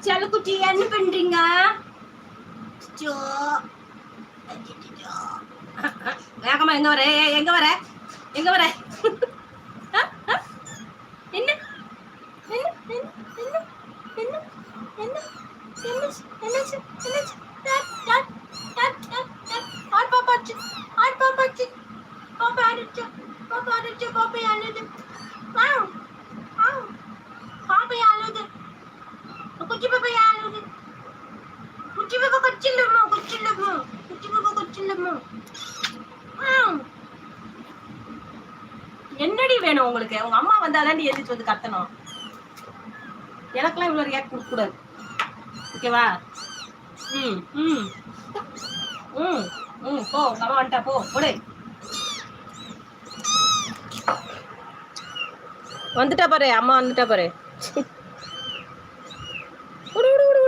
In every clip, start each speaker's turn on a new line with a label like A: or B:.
A: செல்லக்குட்டி என்ன பண்றீங்க? வேகமா எங்க வர? எங்க வர? எங்க வர? என்ன என்ன என்ன என்ன என்ன என்ன பாப்பாச்சு பாப்பாச்சு பாப்பா அடிச்சு பாப்பா அடிச்சு பாப்பா அழுது பாப்பா அழுது குச்சி பாப்பா அழுது குச்சி பாப்பா கொச்சில்லம்மா கொச்சில்லம்மா குச்சி பாப்பா கொச்சில்லம்மா. என்னடி வேணும் உங்களுக்கு? உங்க அம்மா வந்தாதான் எதிர்த்து வந்து கத்தணும். எனக்கெல்லாம் இவ்வளவு ரியாக்ட் கொடுக்க கூடாது, ஓகேவா? ம் ம் ம் ம் போ, உங்க அம்மா வந்துட்டா போ போடு. வந்துட்டா பாரு, அம்மா வந்துட்டா பாரு.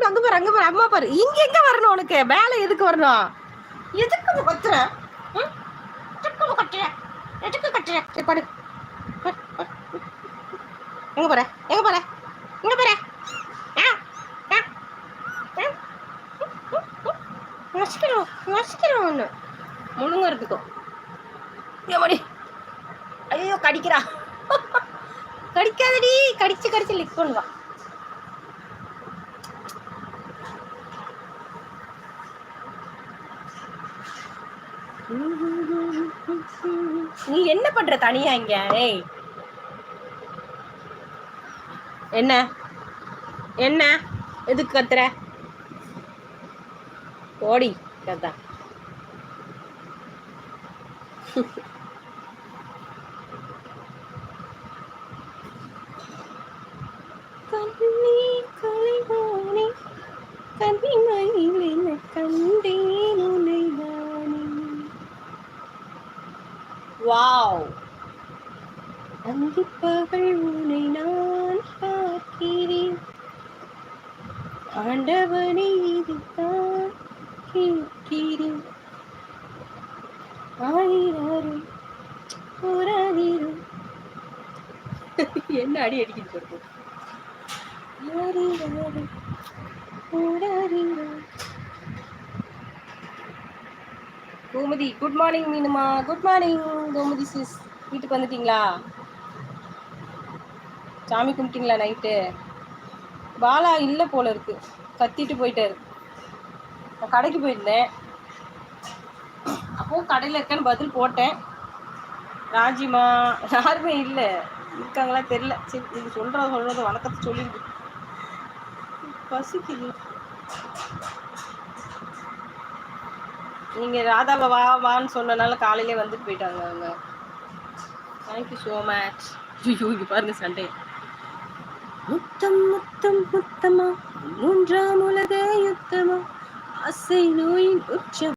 A: அங்க பாரு அங்க பாரு, அம்மா பாரு. இங்க எங்க வரணும் உனக்கு? மேல எதுக்கு வரணும்? எதுக்கு கத்துற? எதுக்கு கத்துற? எதுக்கு கத்துற? பாரு எங்க போற? எங்க போற? எங்க போற? ஒண்ணு முழுங்க இருக்குக்கும். ஐயோ கடிக்கிறா. கடிக்காதடி, கடிச்சு கடிச்சு லிக் பண்ணுவா. நீ என்ன பண்ற தனியா இங்க? ஏய் என்ன என்ன எதுக்கு கத்துற? ஓடி கத்தா. வாவ், அந்திப்பகல் உன்னை நான் பார்க்கிறேன், ஆண்டவனை இதுதான் கேட்கிறேன், ஆயிரம் போராதிரும். என்ன அடி அடிக்கிட்டு கோமதி. குட் மார்னிங் மீனுமா. Good morning Gomathi sis. வீட்டுக்கு வந்துட்டீங்களா? சாமி கும்பிட்டீங்களா நைட்டு? பாலா இல்லை போல இருக்கு, கத்திட்டு போயிட்டாரு. நான் கடைக்கு போயிருந்தேன், அப்போ கடையில் இருக்கேன்னு பதில் போட்டேன். ராஜிமா யாருமே இல்லை, இருக்காங்களா தெரியல. சரி நீங்க சொல்றது வணக்கத்தை சொல்லிருக்கு. பசிக்குது. நீங்க ராதாவை வான்னு சொன்னனால காலையிலே வந்துட்டு போயிட்டாங்க அவங்க. Thank you so much. ஐயோ இங்க பாருங்க சண்டே. முத்தம் முத்தம் முத்தமா, மூன்றாம் உலக யுத்தமா, ஆசை நோயின் உச்சம்.